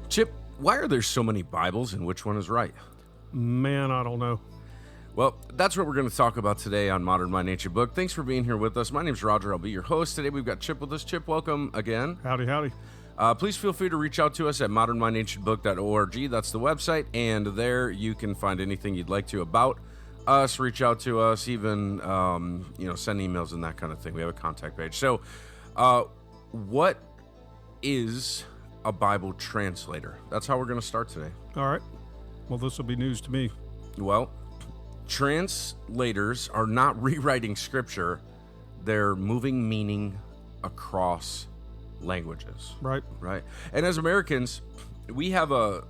Chip, why are there so many Bibles and which one is right? Man, I don't know. Well, that's what we're going to talk about today on Modern Mind Ancient Book. Thanks for being here with us. My name's Roger. I'll be your host. Today we've got Chip with us. Chip, welcome again. Howdy, howdy. Please feel free to reach out to us at modernmindancientbook.org. That's the website, and there you can find anything you'd like to about us. Reach out to us, even send emails and that kind of thing. We have a contact page. So, what is a Bible translator? That's how we're going to start today. All right. Well, this will be news to me. Well, translators are not rewriting scripture. They're moving meaning across languages. Right. Right. And as Americans, we have a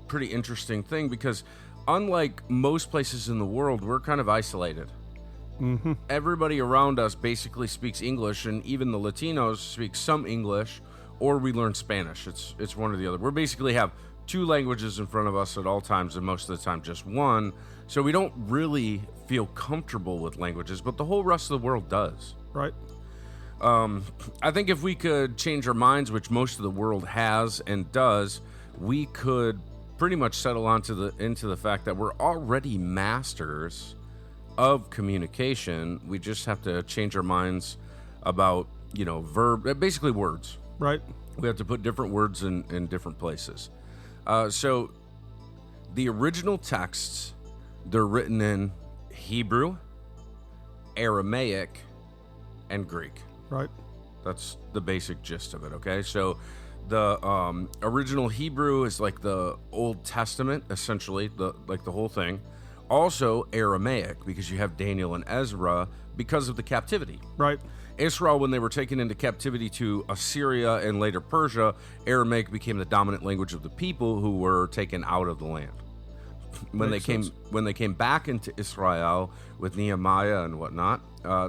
pretty interesting thing because unlike most places in the world, we're kind of isolated. Mm-hmm. Everybody around us basically speaks English, and even the Latinos speak some English, or we learn Spanish. It's one or the other. We basically have two languages in front of us at all times, and most of the time just one. So we don't really feel comfortable with languages, but the whole rest of the world does. Right. I think if we could change our minds, which most of the world has and does, we could pretty much settle into the fact that we're already masters of communication. We just have to change our minds about, basically words. Right. We have to put different words in different places. So the original texts, they're written in Hebrew, Aramaic, and Greek. Right. That's the basic gist of it, okay? So the original Hebrew is like the Old Testament, essentially, the whole thing. Also Aramaic, because you have Daniel and Ezra because of the captivity. Right. Israel, when they were taken into captivity to Assyria and later Persia, Aramaic became the dominant language of the people who were taken out of the land. When they came back into Israel with Nehemiah and whatnot,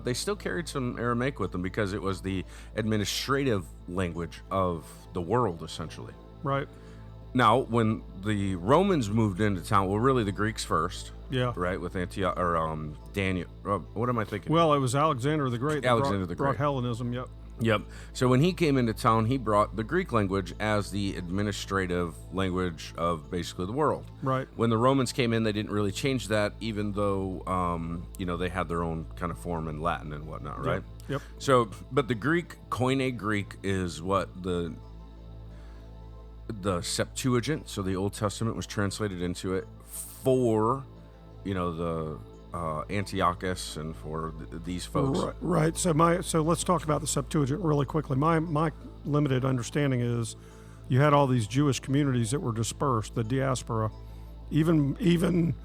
they still carried some Aramaic with them because it was the administrative language of the world, essentially. Right. Now, when the Romans moved into town, well, really the Greeks first. Yeah. Right, with Antioch or Daniel. What am I thinking? Well, it was Alexander the Great. Alexander brought Hellenism. Yep. Yep. So when he came into town, he brought the Greek language as the administrative language of basically the world. Right. When the Romans came in, they didn't really change that, even though they had their own kind of form in Latin and whatnot, right? Yep. So, but the Greek, Koine Greek, is what the Septuagint, so the Old Testament was translated into it for, the Antiochus and for these folks. Right. So let's talk about the Septuagint really quickly. My limited understanding is you had all these Jewish communities that were dispersed, the diaspora. Even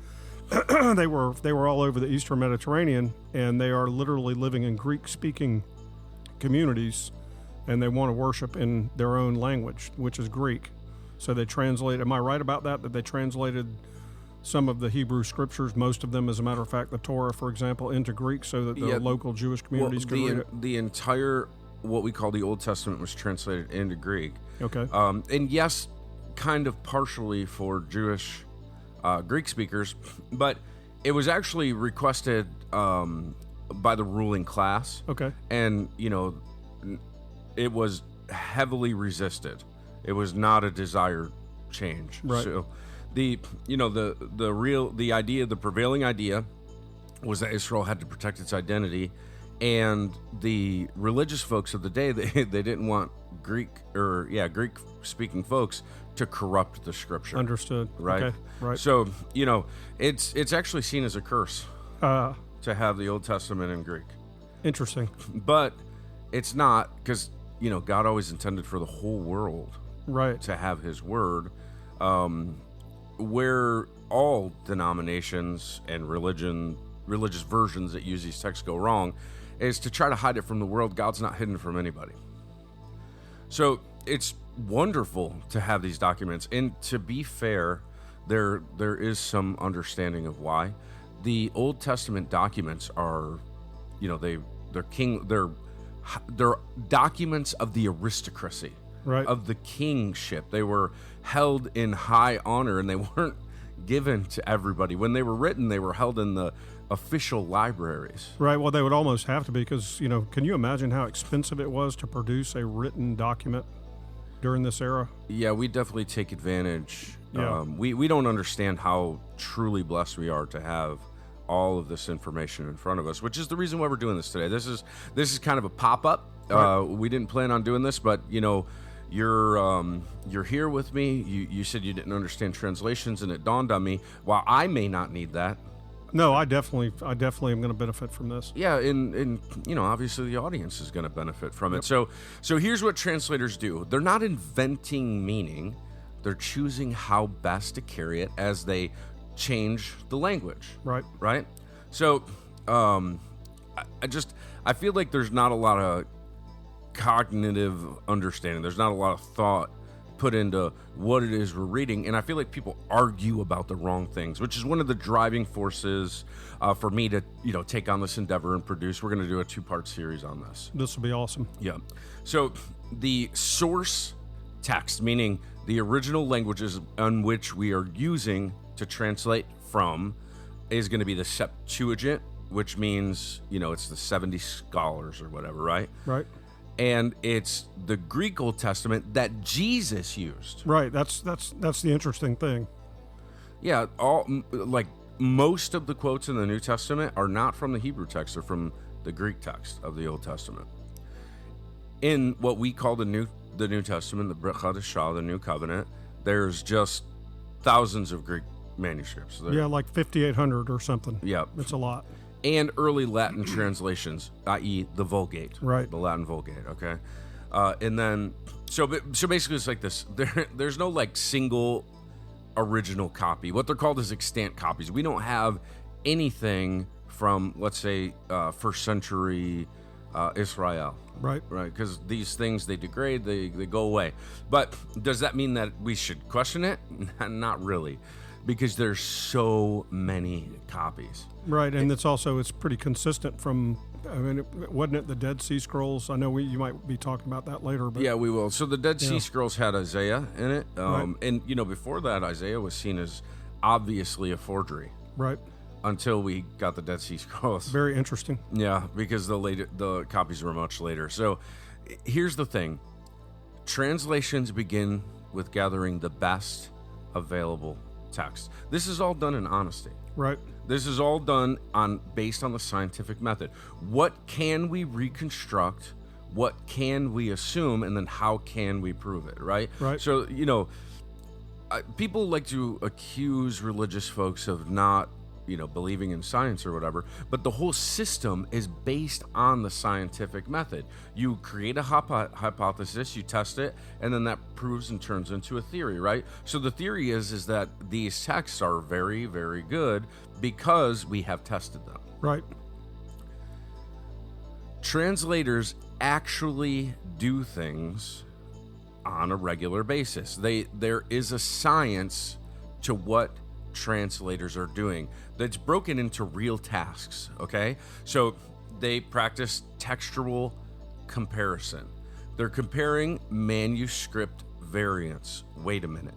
they were all over the Eastern Mediterranean, and they are literally living in Greek-speaking communities, and they want to worship in their own language, which is Greek. So they translate. Am I right about that? That they translated some of the Hebrew scriptures, most of them, as a matter of fact, the Torah, for example, into Greek so that the local Jewish communities could read it? The entire, what we call the Old Testament, was translated into Greek. Okay. And yes, kind of partially for Jewish Greek speakers, but it was actually requested by the ruling class. Okay. And, it was heavily resisted. It was not a desired change. Right. So the prevailing idea was that Israel had to protect its identity, and the religious folks of the day, they didn't want Greek speaking folks to corrupt the scripture. Understood. Right. Okay. Right. So, it's actually seen as a curse to have the Old Testament in Greek. Interesting. But it's not, because God always intended for the whole world to have his word. Where all denominations and religious versions that use these texts go wrong is to try to hide it from the world. God's not hidden from anybody. So it's wonderful to have these documents. And to be fair, there is some understanding of why. The Old Testament documents are, they're documents of the aristocracy. Right. Of the kingship. They were held in high honor, and they weren't given to everybody. When they were written, they were held in the official libraries. Right. Well, they would almost have to be because, can you imagine how expensive it was to produce a written document? during this era. Yeah, we definitely take advantage. Yeah. We don't understand how truly blessed we are to have all of this information in front of us, which is the reason why we're doing this today. This is kind of a pop-up. Right. We didn't plan on doing this, but you're here with me. You said you didn't understand translations, and it dawned on me, while I may not need that. No, I definitely am going to benefit from this. Yeah, and obviously the audience is going to benefit from it. So here's what translators do. They're not inventing meaning. They're choosing how best to carry it as they change the language. Right. Right? So I feel like there's not a lot of cognitive understanding. There's not a lot of thought put into what it is we're reading, and I feel like people argue about the wrong things, which is one of the driving forces for me to take on this endeavor and produce. We're going to do a 2-part series on this. This will be awesome. Yeah. So the source text, meaning the original languages on which we are using to translate from, is going to be the Septuagint, which means it's the 70 scholars or whatever, right? Right. And it's the Greek Old Testament that Jesus used. Right. That's the interesting thing. Yeah. Most of the quotes in the New Testament are not from the Hebrew text; they're from the Greek text of the Old Testament. In what we call the New Testament, the Brit Chadashah, the New Covenant, there's just thousands of Greek manuscripts. Yeah, like 5,800 or something. Yeah, it's a lot. And early Latin translations, i.e. the Vulgate. Right. The Latin Vulgate, okay? And then, so basically it's like this. There's no like single original copy. What they're called is extant copies. We don't have anything from, let's say, first century Israel. Right. Right, because these things, they degrade, they go away. But does that mean that we should question it? Not really. Because there's so many copies. Right, and it's pretty consistent from, wasn't it the Dead Sea Scrolls? I know you might be talking about that later. But yeah, we will. So the Dead Sea Scrolls had Isaiah in it. Right. And, before that, Isaiah was seen as obviously a forgery. Right. Until we got the Dead Sea Scrolls. Very interesting. Yeah, because the copies were much later. So here's the thing. Translations begin with gathering the best available text. This is all done in honesty. Right. This is all done based on the scientific method. What can we reconstruct? What can we assume? And then how can we prove it? Right. Right. So people like to accuse religious folks of not believing in science or whatever, but the whole system is based on the scientific method. You create a hypothesis, you test it, and then that proves and turns into a theory, right? So the theory is that these texts are very, very good because we have tested them. Right. Translators actually do things on a regular basis. There is a science to what translators are doing that's broken into real tasks, okay? So they practice textual comparison. They're comparing manuscript variants. Wait a minute.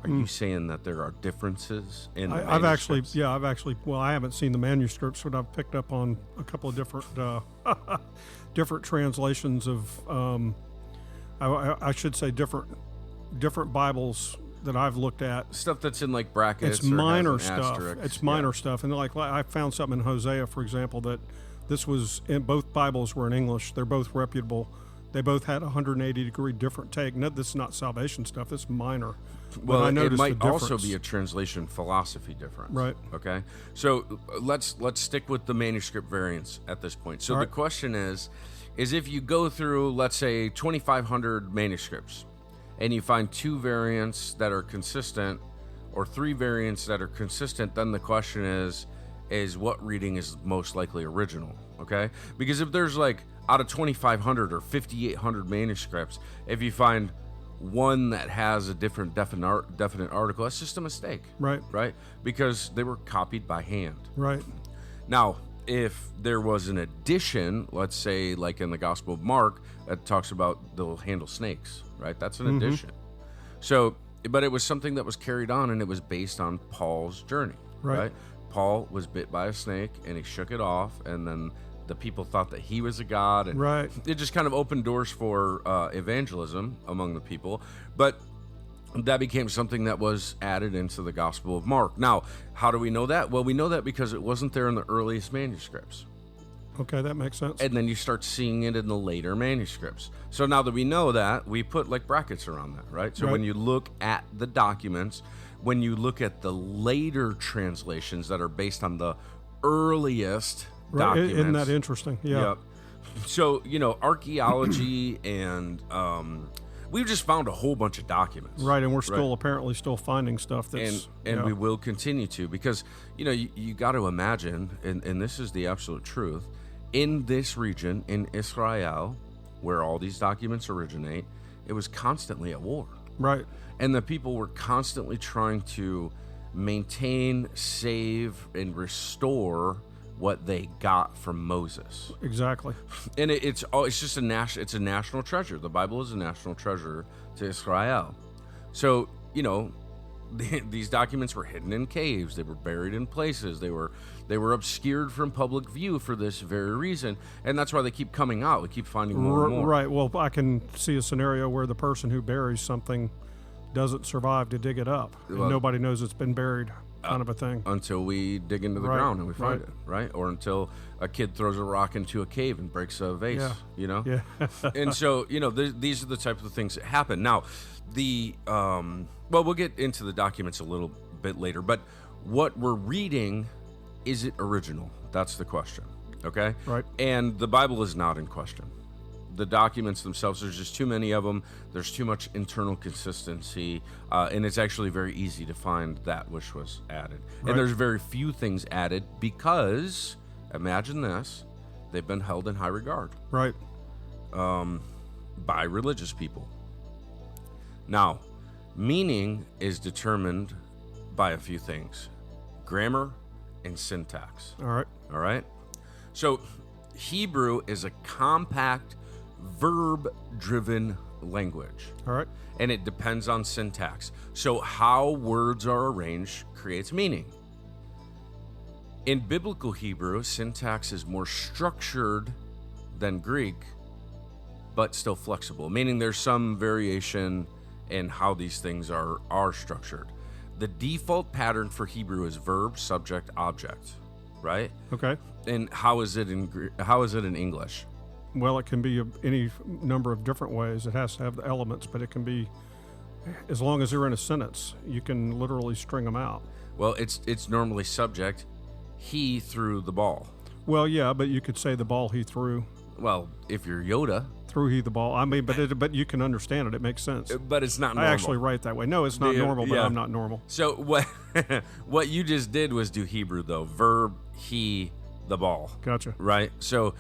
Are you saying that there are differences in the manuscripts? I haven't seen the manuscripts, but I've picked up on a couple of different different translations of I should say different Bibles that I've looked at. Stuff that's in like brackets. It's minor stuff. It's minor stuff. And like I found something in Hosea, for example, that this was in both Bibles were in English. They're both reputable. They both had a 180-degree different take. No, this is not salvation stuff. It's minor. Well, it might also be a translation philosophy difference. Right. Okay. So let's stick with the manuscript variants at this point. So the question is if you go through, let's say, 2,500 manuscripts, and you find 2 variants that are consistent or 3 variants that are consistent, then the question is what reading is most likely original, okay? Because if there's like out of 2,500 or 5,800 manuscripts, if you find one that has a different definite article, that's just a mistake. Right. Right? Because they were copied by hand. Right. Now, if there was an addition, let's say like in the Gospel of Mark, that talks about they'll handle snakes, right? That's an addition. So, but it was something that was carried on, and it was based on Paul's journey, right? Paul was bit by a snake, and he shook it off, and then the people thought that he was a god, and Right. it just kind of opened doors for evangelism among the people. But that became something that was added into the Gospel of Mark. Now, how do we know that? Well, we know that because it wasn't there in the earliest manuscripts. Okay, that makes sense. And then you start seeing it in the later manuscripts. So now that we know that, we put like brackets around that, right? So Right. when you look at the documents, when you look at the later translations that are based on the earliest documents. Isn't that interesting? Yeah. Yep. So, archaeology and we've just found a whole bunch of documents. Right, and we're still apparently still finding stuff that's... And we will continue to, because, you got to imagine, and this is the absolute truth, in this region, in Israel, where all these documents originate, it was constantly at war. Right. And the people were constantly trying to maintain, save, and restore what they got from Moses. Exactly. And it's just it's a national treasure. The Bible is a national treasure to Israel. So, these documents were hidden in caves. They were buried in places. They were obscured from public view for this very reason. And that's why they keep coming out. We keep finding more and more. Right. Well, I can see a scenario where the person who buries something doesn't survive to dig it up. And nobody knows it's been buried, kind of a thing. Until we dig into the ground and we find it, right? Or until a kid throws a rock into a cave and breaks a vase, Yeah. And so, these are the type of things that happen. Now, we'll get into the documents a little bit later, but what we're reading, is it original? That's the question, okay? Right. And the Bible is not in question. The documents themselves, there's just too many of them. There's too much internal consistency, and it's actually very easy to find that which was added. Right. And there's very few things added because, imagine this, they've been held in high regard. Right. By religious people. Now, meaning is determined by a few things: grammar and syntax. All right. So, Hebrew is a compact, verb-driven language. All right. And it depends on syntax. So how words are arranged creates meaning. In biblical Hebrew, syntax is more structured than Greek, but still flexible, meaning there's some variation in how these things are structured. The default pattern for Hebrew is verb, subject, object, right? Okay. And how is it in English? Well, it can be any number of different ways. It has to have the elements, but it can be, as long as they're in a sentence, you can literally string them out. Well, it's normally subject. He threw the ball. Well, yeah, but you could say the ball he threw. Well, if you're Yoda, threw he the ball. I mean, but you can understand it. It makes sense. But it's not normal. I actually write that way. No, it's not normal, but I'm not normal. So what you just did was do Hebrew, though. Verb, he, the ball. Gotcha. Right? So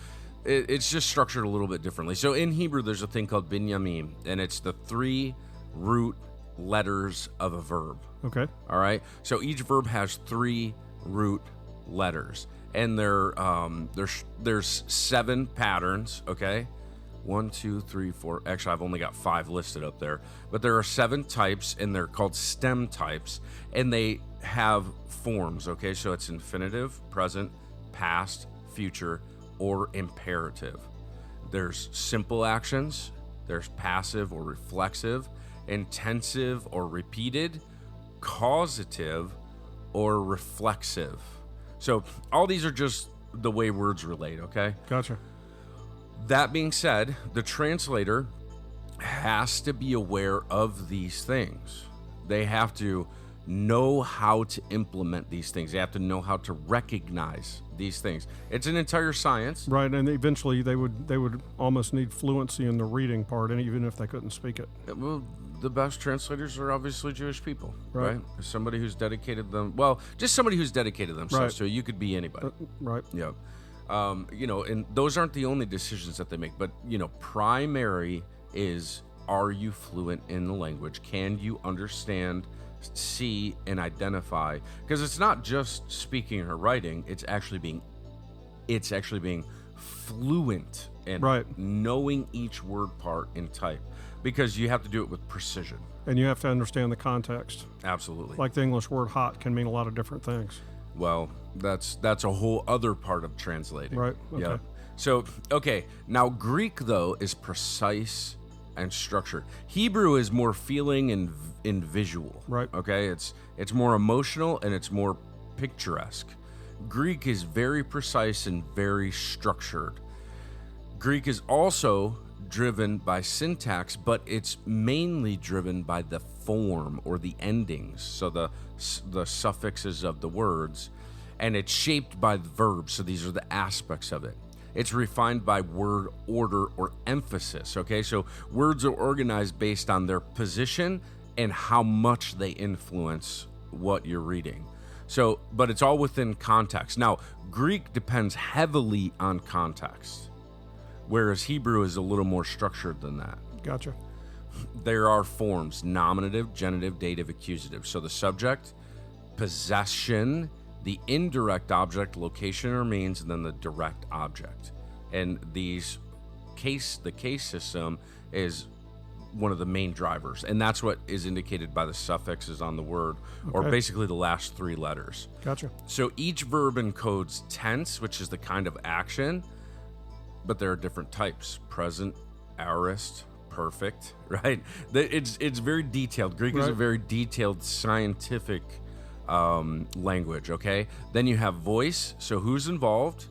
it's just structured a little bit differently. So in Hebrew, there's a thing called binyamim, and it's the 3 root letters of a verb. Okay. All right? So each verb has 3 root letters. And there's 7 patterns, okay? 1, 2, 3, 4. Actually, I've only got 5 listed up there. But there are 7 types, and they're called stem types. And they have forms, okay? So it's infinitive, present, past, future, or imperative. There's simple actions. There's passive or reflexive, intensive or repeated, causative or reflexive. So all these are just the way words relate, okay? Gotcha. That being said, the translator has to be aware of these things. They have to know how to implement these things. They have to know how to recognize these things. It's an entire science. Right, and eventually they would almost need fluency in the reading part, and even if they couldn't speak it. Well, the best translators are obviously Jewish people, right? Somebody who's dedicated just somebody who's dedicated themselves to it. You could be anybody. Right. Yeah. And those aren't the only decisions that they make, but, primary is, are you fluent in the language? Can you understand, see, and identify? Because it's not just speaking or writing, it's actually being fluent and knowing each word part in type, because you have to do it with precision. And you have to understand the context. Absolutely. Like the English word hot can mean a lot of different things. Well, that's a whole other part of translating. Right. Okay. Yeah. So, okay, now Greek, though, is precise and structured. Hebrew is more feeling and visual. Right. Okay, it's more emotional and it's more picturesque. Greek is very precise and very structured. Greek is also driven by syntax, but it's mainly driven by the form or the endings, so the suffixes of the words, and it's shaped by the verbs, so these are the aspects of it. It's refined by word order or emphasis, okay? So words are organized based on their position and how much they influence what you're reading. So, but it's all within context. Now, Greek depends heavily on context, whereas Hebrew is a little more structured than that. Gotcha. There are forms: nominative, genitive, dative, accusative. So the subject, possession, the indirect object, location or means, and then the direct object. And the case system is one of the main drivers, and that's what is indicated by the suffixes on the word, or basically the last three letters. Gotcha. So each verb encodes tense, which is the kind of action, but there are different types: present, aorist, perfect, right? It's very detailed. Greek is a very detailed scientific language, okay? Then you have voice, so who's involved?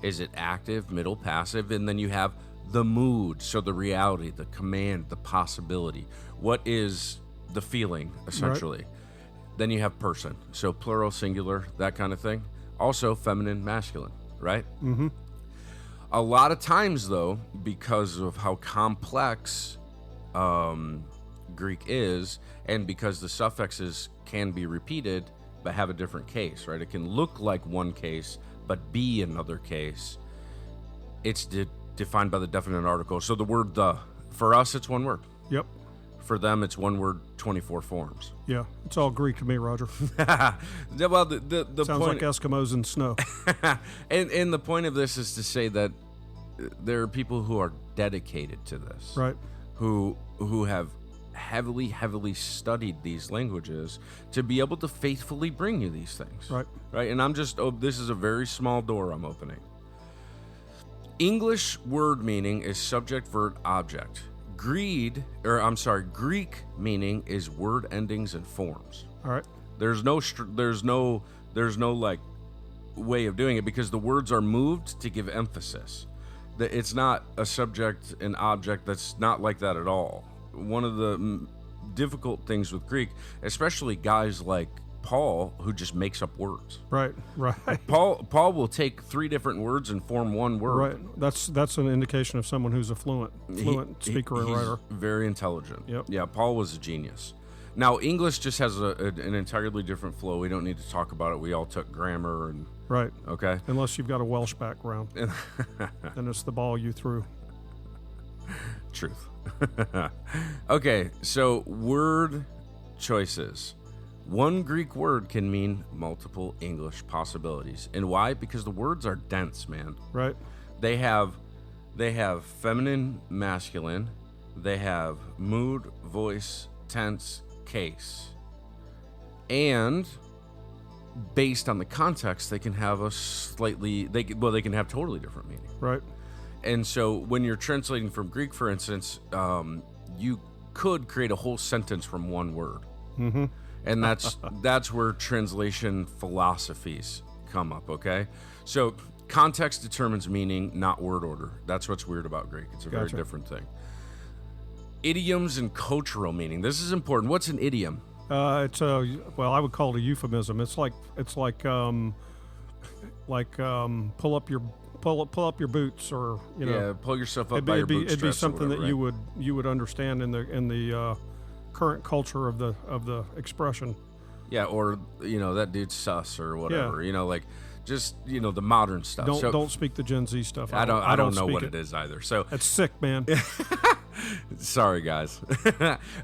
Is it active, middle, passive? And then you have the mood, so the reality, the command, the possibility. What is the feeling, essentially? Right. Then you have person, so plural, singular, that kind of thing. Also feminine, masculine, right? Mm-hmm. A lot of times, though, because of how complex Greek is, and because the suffixes can be repeated but have a different case, right? It can look like one case but be another case. It's defined by the definite article. So the word "the," for us, it's one word. Yep. For them, it's one word, 24 forms. Yeah, it's all Greek to me, Roger. Well, the sounds point, like Eskimos in snow. and the point of this is to say that there are people who are dedicated to this, right? Who have heavily studied these languages to be able to faithfully bring you these things, right? And this is a very small door I'm opening. English word meaning is subject, verb, object. Greek meaning is word endings and forms. All right. There's no like way of doing it, because the words are moved to give emphasis. It's not a subject and object. That's not like that at all. One of the difficult things with Greek, especially guys like Paul, who just makes up words. Right. Paul will take three different words and form one word. Right. That's an indication of someone who's a fluent speaker and writer. Very intelligent. Yep. Yeah, Paul was a genius. Now, English just has an entirely different flow. We don't need to talk about it. We all took grammar and... Right. Okay. Unless you've got a Welsh background. Then it's the ball you threw. Truth. Okay, so word choices. One Greek word can mean multiple English possibilities. And why? Because the words are dense, man. Right. They have feminine, masculine. They have mood, voice, tense, case. And based on the context, they can have they can have totally different meaning. Right. And so when you're translating from Greek, for instance, you could create a whole sentence from one word. Mm-hmm. And that's where translation philosophies come up, okay? So context determines meaning, not word order. That's what's weird about Greek. It's a very different thing. Idioms and cultural meaning. This is important. What's an idiom? I would call it a euphemism. It's like pull up your boots, or pull yourself up by your bootstraps. It'd be something whatever, that right? you would understand in the current culture of the expression. Yeah, or that dude's sus or whatever. Yeah. Just the modern stuff. Don't speak the Gen Z stuff. I don't know what it is either. So it's sick, man. Sorry, guys.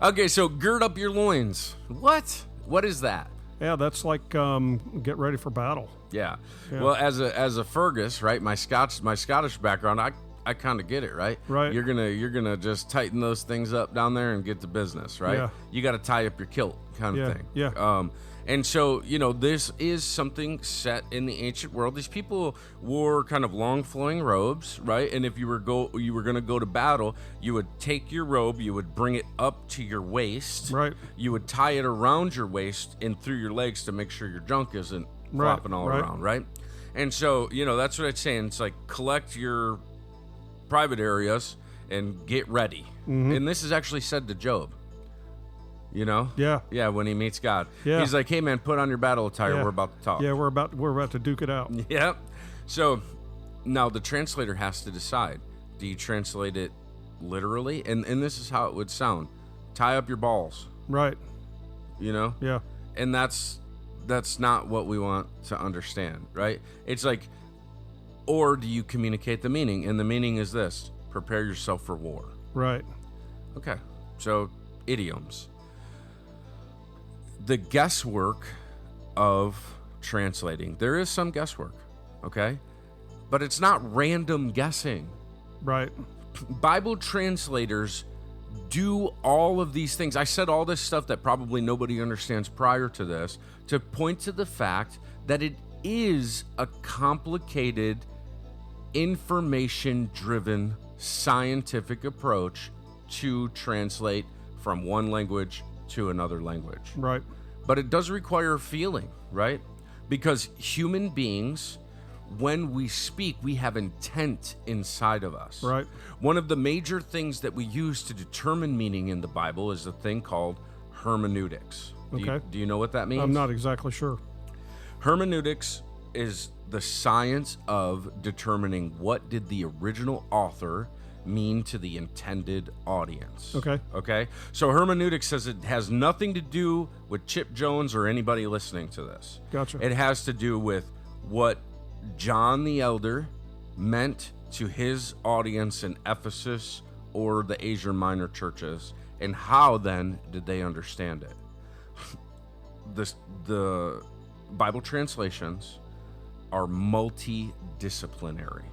Okay, so gird up your loins. What is that? Yeah, that's like get ready for battle. Yeah. Well, as a Fergus, right? My Scottish background, I kind of get it, right? Right. You're gonna just tighten those things up down there and get to business, right? Yeah. You got to tie up your kilt, kind of thing. Yeah. And so, this is something set in the ancient world. These people wore kind of long flowing robes, right? And if you were going to go to battle, you would take your robe, you would bring it up to your waist. Right. You would tie it around your waist and through your legs to make sure your junk isn't flopping all around, right? And so, that's what it's saying. It's like collect your private areas and get ready. Mm-hmm. And this is actually said to Job. Yeah, when he meets God. Yeah. He's like, hey man, put on your battle attire. Yeah. We're about to talk. Yeah, we're about to duke it out. Yep. So now the translator has to decide. Do you translate it literally? And this is how it would sound. Tie up your balls. Right. Yeah. And that's not what we want to understand, right? It's like, or do you communicate the meaning? And the meaning is this: prepare yourself for war. Right. Okay. So idioms. The guesswork of translating. There is some guesswork, okay? But it's not random guessing. Right. Bible translators do all of these things. I said all this stuff that probably nobody understands prior to this to point to the fact that it is a complicated, information-driven, scientific approach to translate from one language to another language. Right. But it does require feeling, right? Because human beings, when we speak, we have intent inside of us. Right. One of the major things that we use to determine meaning in the Bible is a thing called hermeneutics. Okay. Do you know what that means? I'm not exactly sure. Hermeneutics is the science of determining what did the original author mean to the intended audience. Okay. So hermeneutics says it has nothing to do with Chip Jones or anybody listening to this. Gotcha. It has to do with what John the Elder meant to his audience in Ephesus or the Asia Minor churches, and how then did they understand it. The Bible translations are multidisciplinary.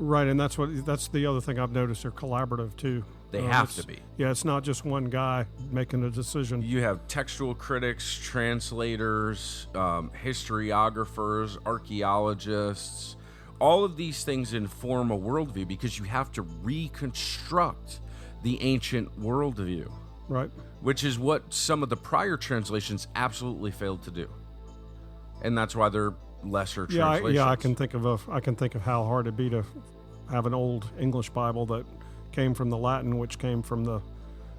Right, and that's the other thing I've noticed. They're collaborative too. They have to be. Yeah, it's not just one guy making a decision. You have textual critics, translators, historiographers, archaeologists. All of these things inform a worldview because you have to reconstruct the ancient worldview. Right. Which is what some of the prior translations absolutely failed to do. And that's why they're lesser translations. I can think of how hard it'd be to have an old English Bible that came from the Latin, which came from the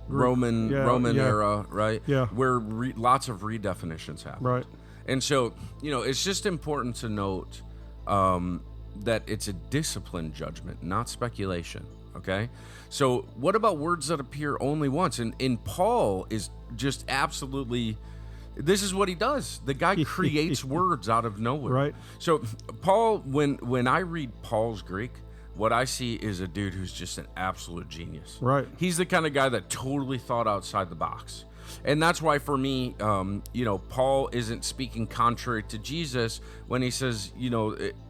Roman era, right? Yeah. Where lots of redefinitions happen. Right. And so, it's just important to note that it's a disciplined judgment, not speculation, okay? So what about words that appear only once? And Paul is just absolutely... This is what he does. The guy creates words out of nowhere. Right. So Paul, when I read Paul's Greek, what I see is a dude who's just an absolute genius. Right. He's the kind of guy that totally thought outside the box. And that's why for me, Paul isn't speaking contrary to Jesus when he says,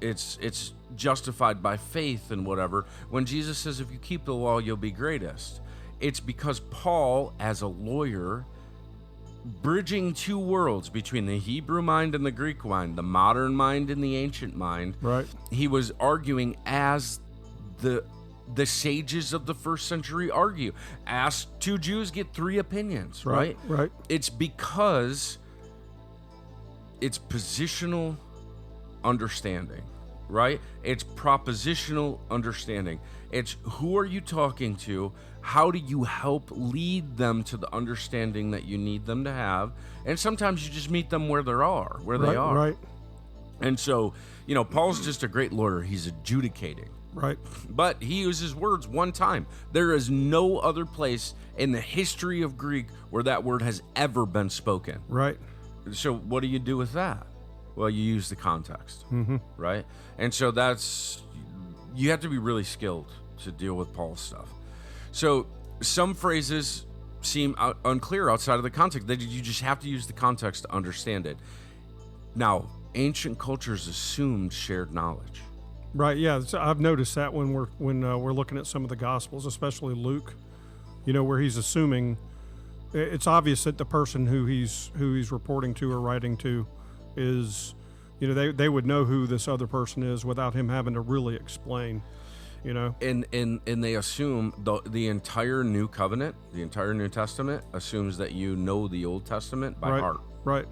it's justified by faith and whatever. When Jesus says, if you keep the law, you'll be greatest. It's because Paul, as a lawyer, bridging two worlds between the Hebrew mind and the Greek mind, the modern mind and the ancient mind. Right. He was arguing as the sages of the first century argue. Ask two Jews, get three opinions, right? Right. It's because it's positional understanding, right? It's propositional understanding. It's who are you talking to? How do you help lead them to the understanding that you need them to have? And sometimes you just meet them where they are. Right. And so, Paul's just a great lawyer. He's adjudicating. Right. But he uses words one time. There is no other place in the history of Greek where that word has ever been spoken. Right. So what do you do with that? Well, you use the context, right? And so you have to be really skilled to deal with Paul's stuff. So some phrases seem unclear outside of the context. You just have to use the context to understand it. Now, ancient cultures assumed shared knowledge. Right. Yeah. So I've noticed that when we're looking at some of the Gospels, especially Luke, where he's assuming it's obvious that the person who he's reporting to or writing to is, they would know who this other person is without him having to really explain. And they assume the entire New Covenant, the entire New Testament assumes that you know the Old Testament by heart. Right.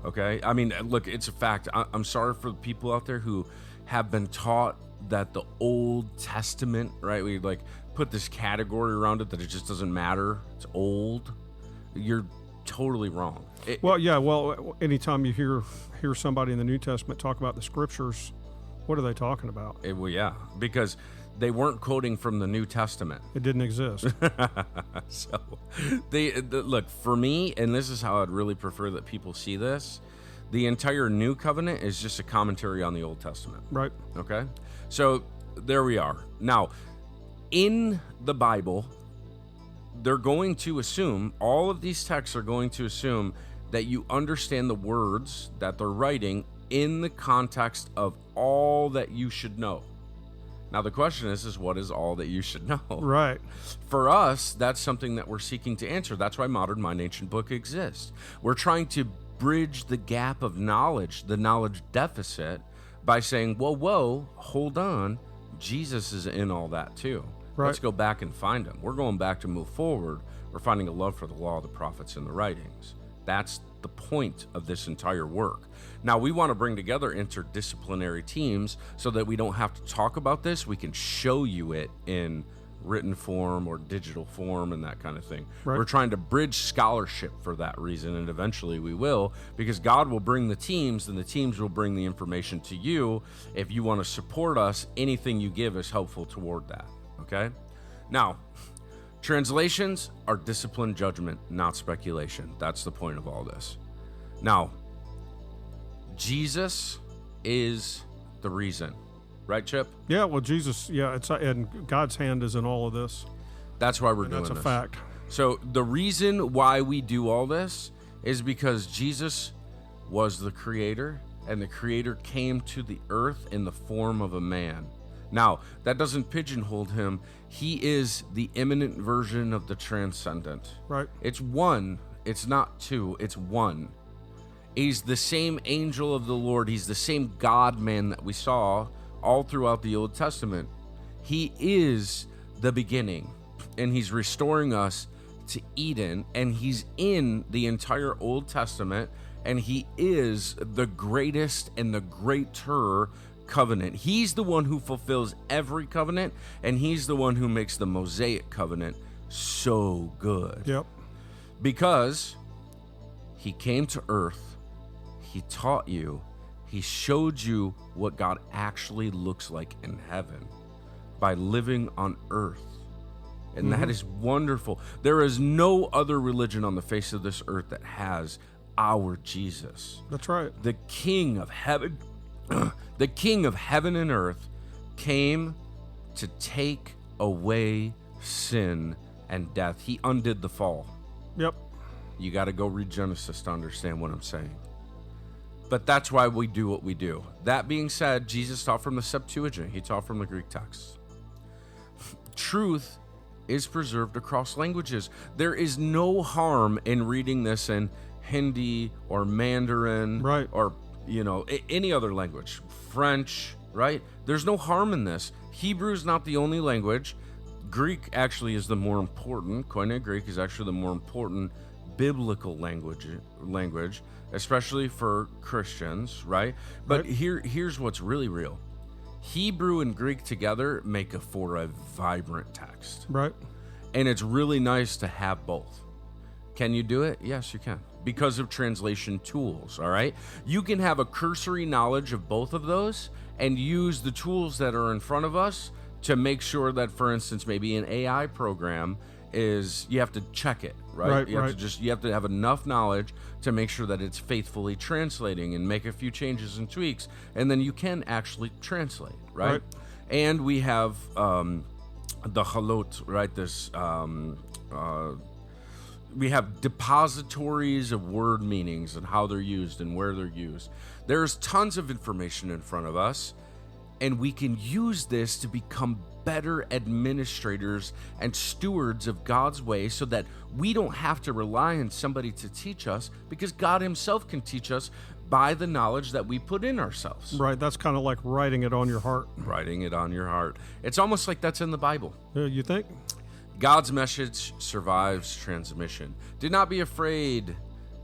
Okay. I mean, look, it's a fact. I'm sorry for the people out there who have been taught that the Old Testament, right? We put this category around it that it just doesn't matter. It's old. You're totally wrong. Anytime you hear somebody in the New Testament talk about the Scriptures, what are they talking about? Because they weren't quoting from the New Testament. It didn't exist. So, look, for me, and this is how I'd really prefer that people see this, the entire New Covenant is just a commentary on the Old Testament. Right. Okay? So, there we are. Now, in the Bible, they're going to assume, all of these texts are going to assume that you understand the words that they're writing in the context of all that you should know. Now, the question is what is all that you should know? Right. For us, that's something that we're seeking to answer. That's why Modern Mind Ancient Book exists. We're trying to bridge the gap of knowledge, the knowledge deficit, by saying, whoa, hold on. Jesus is in all that too. Right. Let's go back and find him. We're going back to move forward. We're finding a love for the law, the prophets, and the writings. That's the point of this entire work. Now, we want to bring together interdisciplinary teams so that we don't have to talk about this. We can show you it in written form or digital form and that kind of thing. Right. We're trying to bridge scholarship for that reason, and eventually we will, because God will bring the teams, and the teams will bring the information to you. If you want to support us, anything you give is helpful toward that. Okay? Now, translations are disciplined judgment, not speculation. That's the point of all this. Now, Jesus is the reason. Right, Chip? Yeah, well, Jesus, and God's hand is in all of this. That's why we're doing this. That's a fact. So the reason why we do all this is because Jesus was the creator, and the creator came to the earth in the form of a man. Now, that doesn't pigeonhole him. He is the immanent version of the transcendent. Right. It's one. It's not two. It's one. He's the same angel of the Lord. He's the same God-man that we saw all throughout the Old Testament. He is the beginning, and he's restoring us to Eden, and he's in the entire Old Testament, and he is the greatest and the greater covenant. He's the one who fulfills every covenant, and he's the one who makes the Mosaic covenant so good. Yep. Because he came to earth, he taught you, he showed you what God actually looks like in heaven by living on earth. And that is wonderful. There is no other religion on the face of this earth that has our Jesus. That's right. The King of heaven, the King of heaven and earth came to take away sin and death. He undid the fall. Yep. You got to go read Genesis to understand what I'm saying. But that's why we do what we do. That being said, Jesus taught from the Septuagint. He taught from the Greek texts. Truth is preserved across languages. There is no harm in reading this in Hindi or Mandarin, right, or any other language, French, right? There's no harm in this. Hebrew is not the only language. Greek actually is the more important. Koine Greek is actually the more important biblical language, especially for Christians, right? But here's what's really real. Hebrew and Greek together make for a vibrant text. Right. And it's really nice to have both. Can you do it? Yes, you can. Because of translation tools, all right? You can have a cursory knowledge of both of those and use the tools that are in front of us to make sure that, for instance, maybe an AI program you have to check it, right? You have to have enough knowledge to make sure that it's faithfully translating and make a few changes and tweaks, and then you can actually translate, right? And we have the halot, right? This we have depositories of word meanings and how they're used and where they're used. There's tons of information in front of us, And we can use this to become better administrators and stewards of God's way so that we don't have to rely on somebody to teach us, because God himself can teach us by the knowledge that we put in ourselves. Right. That's kind of like writing it on your heart. Writing it on your heart. It's almost like that's in the Bible. You think? God's message survives transmission. Do not be afraid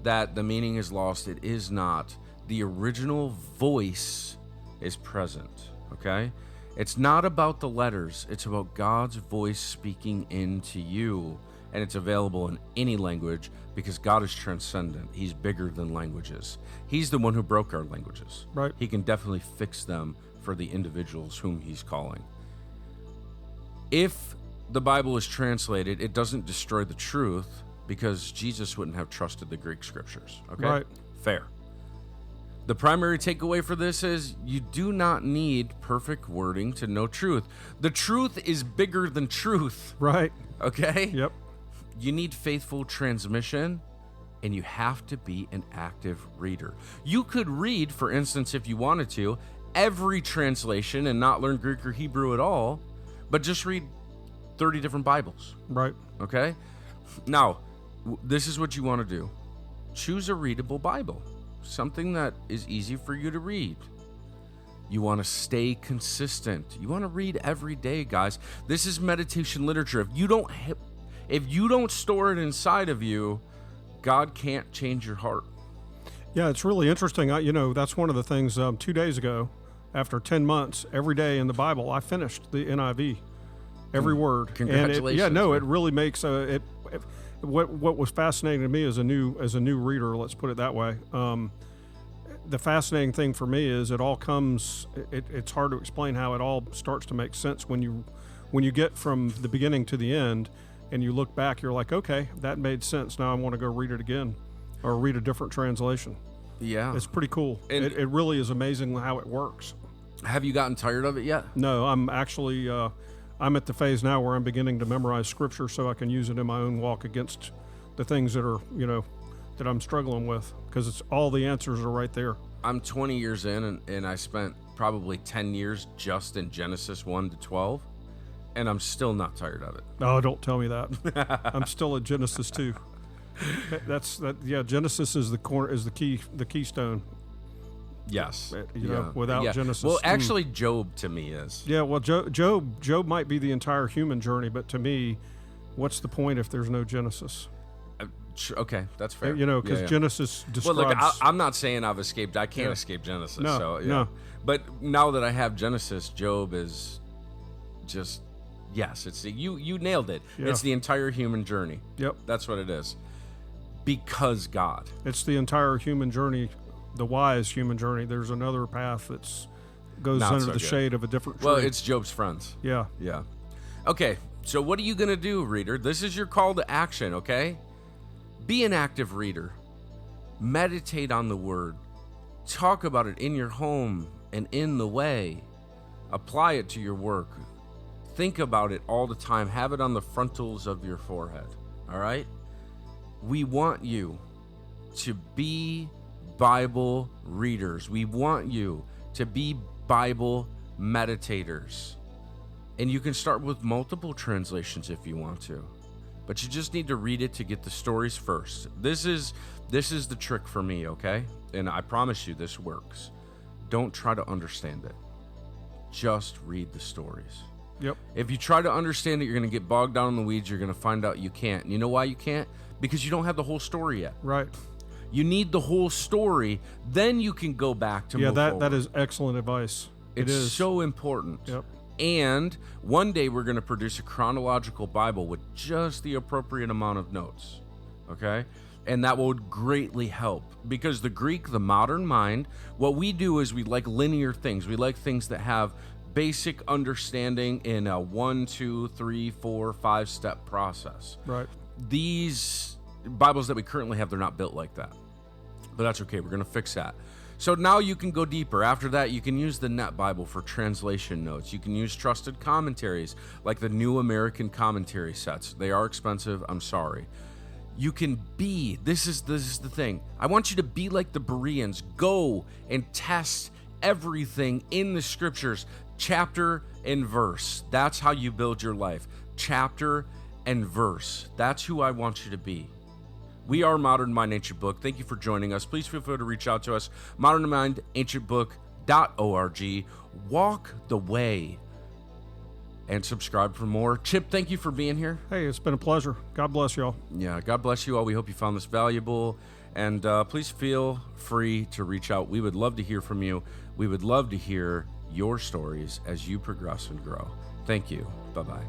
that the meaning is lost. It is not. The original voice is present, okay? It's not about the letters. It's about God's voice speaking into you, and it's available in any language because God is transcendent. He's bigger than languages. He's the one who broke our languages. Right. He can definitely fix them for the individuals whom he's calling. If the Bible is translated, it doesn't destroy the truth, because Jesus wouldn't have trusted the Greek scriptures. Okay? Right. Fair. The primary takeaway for this is you do not need perfect wording to know truth. The truth is bigger than truth. Right. Okay? Yep. You need faithful transmission, and you have to be an active reader. You could read, for instance, if you wanted to, every translation and not learn Greek or Hebrew at all, but just read 30 different Bibles. Right. Okay? Now, this is what you want to do. Choose a readable Bible, something that is easy for you to read. You want to stay consistent. You want to read every day, guys. This is meditation literature. If you don't store it inside of you, God can't change your heart. Yeah, it's really interesting. That's one of the things 2 days ago, after 10 months, every day in the Bible, I finished the NIV, every word. Congratulations. And it really makes what was fascinating to me as a new reader, let's put it that way. The fascinating thing for me is it all comes. It's hard to explain how it all starts to make sense when you get from the beginning to the end, and you look back. You're like, okay, that made sense. Now I want to go read it again, or read a different translation. Yeah, it's pretty cool. And it really is amazing how it works. Have you gotten tired of it yet? No, I'm actually. I'm at the phase now where I'm beginning to memorize scripture so I can use it in my own walk against the things that are, that I'm struggling with, because it's all the answers are right there. I'm 20 years in, and I spent probably 10 years just in Genesis 1 to 12, and I'm still not tired of it. Oh, don't tell me that. I'm still at Genesis 2. Yeah, Genesis is the keystone. Yes. Without Genesis. Well, actually, Job to me is. Yeah, well, Job might be the entire human journey, but to me, what's the point if there's no Genesis? Okay, that's fair. Because Genesis describes... Well, look, I'm not saying I've escaped. I can't escape Genesis. No. But now that I have Genesis, Job is just... Yes, you nailed it. Yeah. It's the entire human journey. Yep. That's what it is. Because God. It's the entire human journey, the wise human journey. There's another path that goes under the shade of a different tree. Well, it's Job's friends. Yeah. Yeah. Okay, so what are you going to do, reader? This is your call to action, okay? Be an active reader. Meditate on the Word. Talk about it in your home and in the way. Apply it to your work. Think about it all the time. Have it on the frontals of your forehead, all right? We want you to be Bible readers. We want you to be Bible meditators. And you can start with multiple translations if you want to. But you just need to read it to get the stories first. This is the trick for me, okay? And I promise you this works. Don't try to understand it. Just read the stories. Yep. If you try to understand it, you're going to get bogged down in the weeds. You're going to find out you can't. And you know why you can't? Because you don't have the whole story yet. Right. You need the whole story. Then you can go back to move forward. That is excellent advice. It's so important. Yep. And one day we're going to produce a chronological Bible with just the appropriate amount of notes. Okay? And that will greatly help. Because the Greek, the modern mind, what we do is we like linear things. We like things that have basic understanding in a 1, 2, 3, 4, 5 step process. Right. These Bibles that we currently have, they're not built like that. But that's okay. We're going to fix that. So now you can go deeper. After that, you can use the Net Bible for translation notes. You can use trusted commentaries like the New American Commentary sets. They are expensive. I'm sorry. You can be, this is the thing. I want you to be like the Bereans. Go and test everything in the scriptures. Chapter and verse. That's how you build your life. Chapter and verse. That's who I want you to be. We are Modern Mind Ancient Book. Thank you for joining us. Please feel free to reach out to us. modernmindancientbook.org. Walk the way. And subscribe for more. Chip, thank you for being here. Hey, it's been a pleasure. God bless y'all. Yeah, God bless you all. We hope you found this valuable. And please feel free to reach out. We would love to hear from you. We would love to hear your stories as you progress and grow. Thank you. Bye-bye.